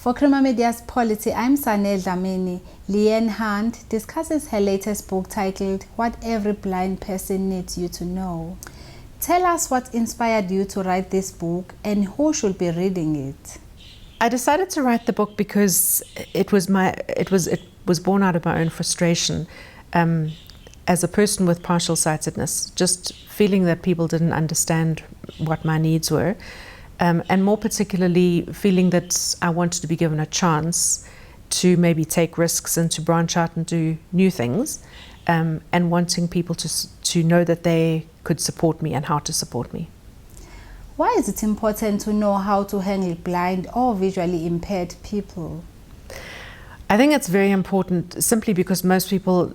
For Crema Media's Polity, I'm Sanel Dlamini. Leanne Hunt discusses her latest book titled What Every Blind Person Needs You to Know. Tell us what inspired you to write this book and who should be reading it. I decided to write the book because it was born out of my own frustration as a person with partial sightedness, just feeling that people didn't understand what my needs were. And more particularly feeling that I wanted to be given a chance to maybe take risks and to branch out and do new things, and wanting people to know that they could support me and how to support me. Why is it important to know how to handle blind or visually impaired people? I think it's very important simply because most people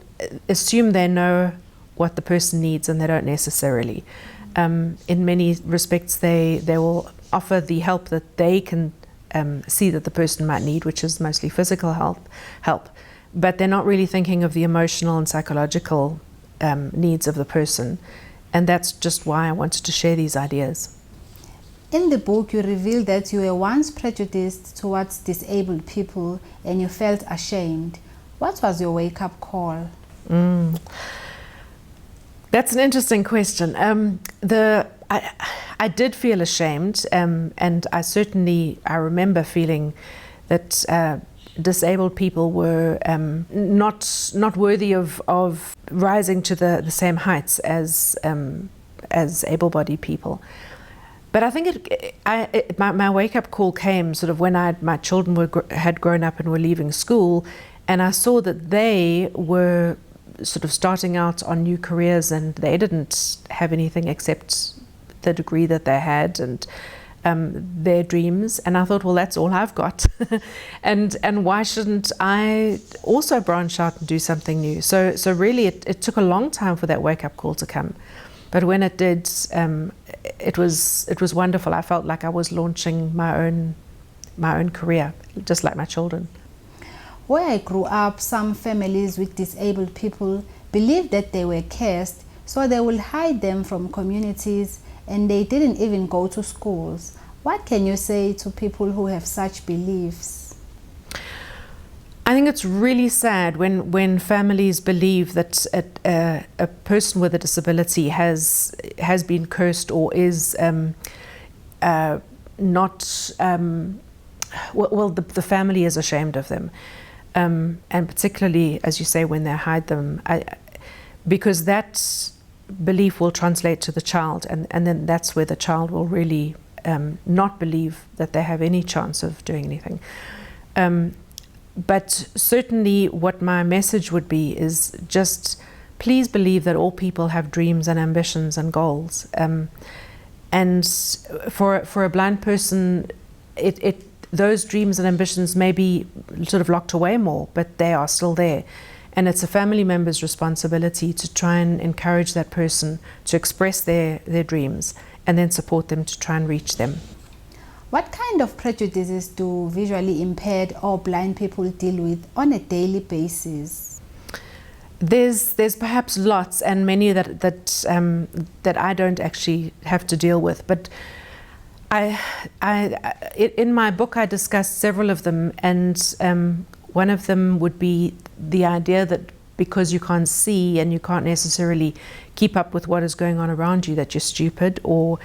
assume they know what the person needs and they don't necessarily. In many respects they will offer the help that they can see that the person might need, which is mostly physical help, but they're not really thinking of the emotional and psychological needs of the person, and that's just why I wanted to share these ideas. In the book, you reveal that you were once prejudiced towards disabled people and you felt ashamed. What was your wake-up call? That's an interesting question. I did feel ashamed, and I remember feeling that disabled people were not worthy of rising to the same heights as able-bodied people. But I think my wake-up call came sort of when my children had grown up and were leaving school, and I saw that they were sort of starting out on new careers and they didn't have anything except the degree that they had and their dreams, and I thought, well, that's all I've got. and why shouldn't I also branch out and do something new? So really it took a long time for that wake-up call to come. But when it did, it was wonderful. I felt like I was launching my own career, just like my children. Where I grew up, some families with disabled people believed that they were cursed, so they would hide them from communities, and they didn't even go to schools. What can you say to people who have such beliefs? I think it's really sad when families believe that a person with a disability has been cursed or is not the family is ashamed of them, and particularly, as you say, when they hide them, because that belief will translate to the child, and then that's where the child will really not believe that they have any chance of doing anything. But certainly what my message would be is just please believe that all people have dreams and ambitions and goals. And for a blind person, those dreams and ambitions may be sort of locked away more, but they are still there. And it's a family member's responsibility to try and encourage that person to express their dreams and then support them to try and reach them. What kind of prejudices do visually impaired or blind people deal with on a daily basis? There's perhaps lots, and many that I don't actually have to deal with. But in my book I discussed several of them, and one of them would be the idea that because you can't see and you can't necessarily keep up with what is going on around you, that you're stupid or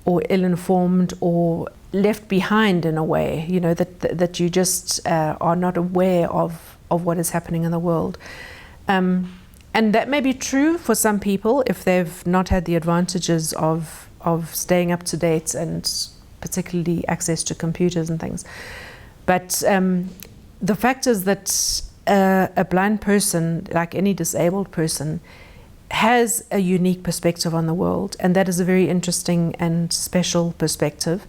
ill-informed or left behind in a way, you know, that you just are not aware of what is happening in the world. And that may be true for some people if they've not had the advantages of staying up to date and particularly access to computers and things. But the fact is that a blind person, like any disabled person, has a unique perspective on the world, and that is a very interesting and special perspective.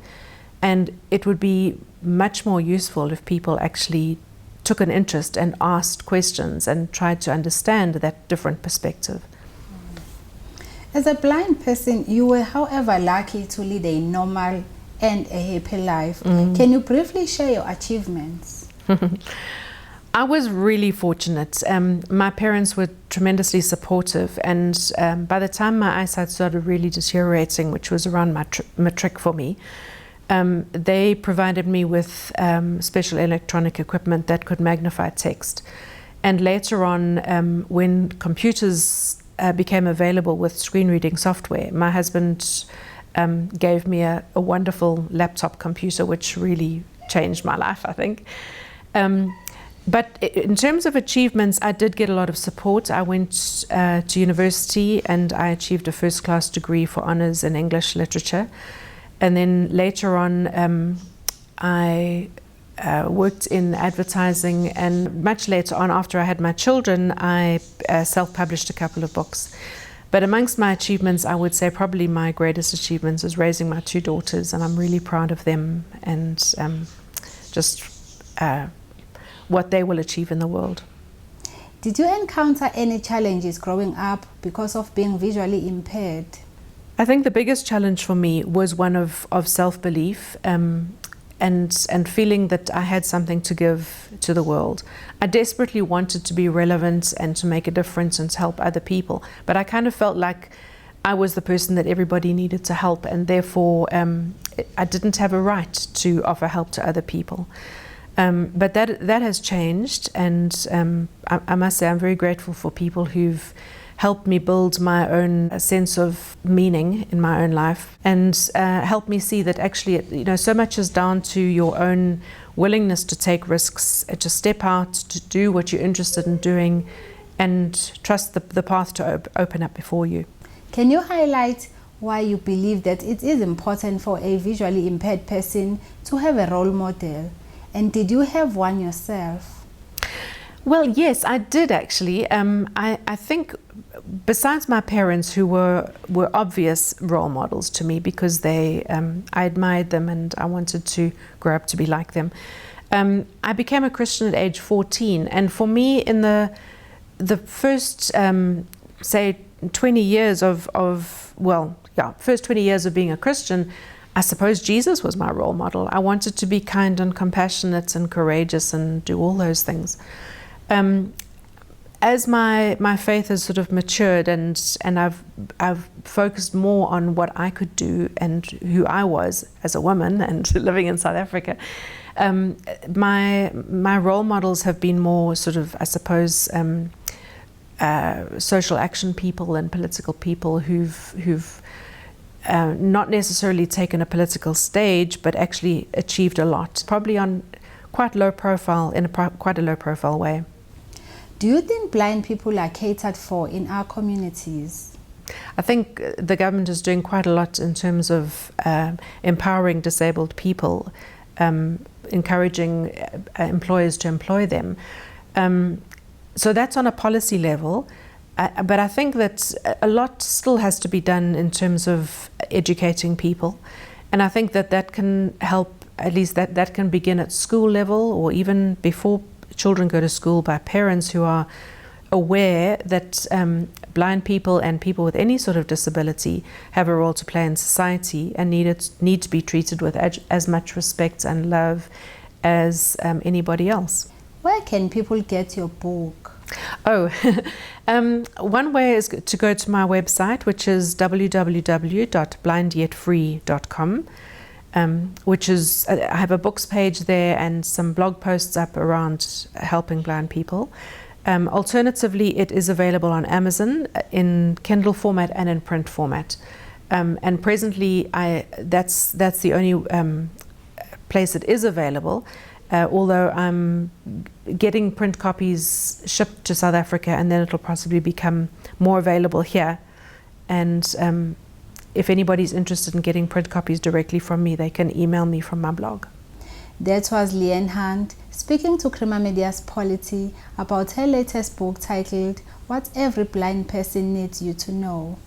And it would be much more useful if people actually took an interest and asked questions and tried to understand that different perspective. As a blind person, you were, however, lucky to lead a normal and a happy life. Can you briefly share your achievements? I was really fortunate. My parents were tremendously supportive, and by the time my eyesight started really deteriorating, which was around my matric for me, They provided me with special electronic equipment that could magnify text. And later on, when computers became available with screen reading software, my husband gave me a wonderful laptop computer, which really changed my life, I think. But in terms of achievements, I did get a lot of support. I went to university and I achieved a first-class degree for honours in English literature. And then later on, I worked in advertising, and much later on, after I had my children, I self-published a couple of books. But amongst my achievements, I would say probably my greatest achievements is raising my two daughters, and I'm really proud of them and just what they will achieve in the world. Did you encounter any challenges growing up because of being visually impaired? I think the biggest challenge for me was one of self-belief and feeling that I had something to give to the world. I desperately wanted to be relevant and to make a difference and to help other people, but I kind of felt like I was the person that everybody needed to help, and therefore I didn't have a right to offer help to other people. But that has changed, and I must say I'm very grateful for people who've helped me build my own sense of meaning in my own life, and helped me see that actually, so much is down to your own willingness to take risks, to step out, to do what you're interested in doing, and trust the path to open up before you. Can you highlight why you believe that it is important for a visually impaired person to have a role model? And did you have one yourself? Well, yes, I did actually. I think besides my parents, who were obvious role models to me because I admired them and I wanted to grow up to be like them, I became a Christian at age 14. And for me, in the first, say, 20 years first 20 years of being a Christian, I suppose Jesus was my role model. I wanted to be kind and compassionate and courageous and do all those things. As my faith has sort of matured and I've focused more on what I could do and who I was as a woman and living in South Africa, my role models have been more sort of, I suppose, social action people and political people who've not necessarily taken a political stage, but actually achieved a lot, probably on quite low profile, in quite a low profile way. Do you think blind people are catered for in our communities? I think the government is doing quite a lot in terms of empowering disabled people, encouraging employers to employ them. So that's on a policy level. But I think that a lot still has to be done in terms of educating people. And I think that can help, at least that can begin at school level or even before children go to school, by parents who are aware that blind people and people with any sort of disability have a role to play in society and need to be treated with as much respect and love as anybody else. Where can people get your book? Oh, one way is to go to my website, which is www.blindyetfree.com, which is, I have a books page there and some blog posts up around helping blind people. Alternatively, it is available on Amazon in Kindle format and in print format. And presently, that's the only place it is available. Although I'm getting print copies shipped to South Africa, and then it'll possibly become more available here. And if anybody's interested in getting print copies directly from me, they can email me from my blog. That was Leanne Hunt speaking to Crema Media's Polity about her latest book titled What Every Blind Person Needs You to Know.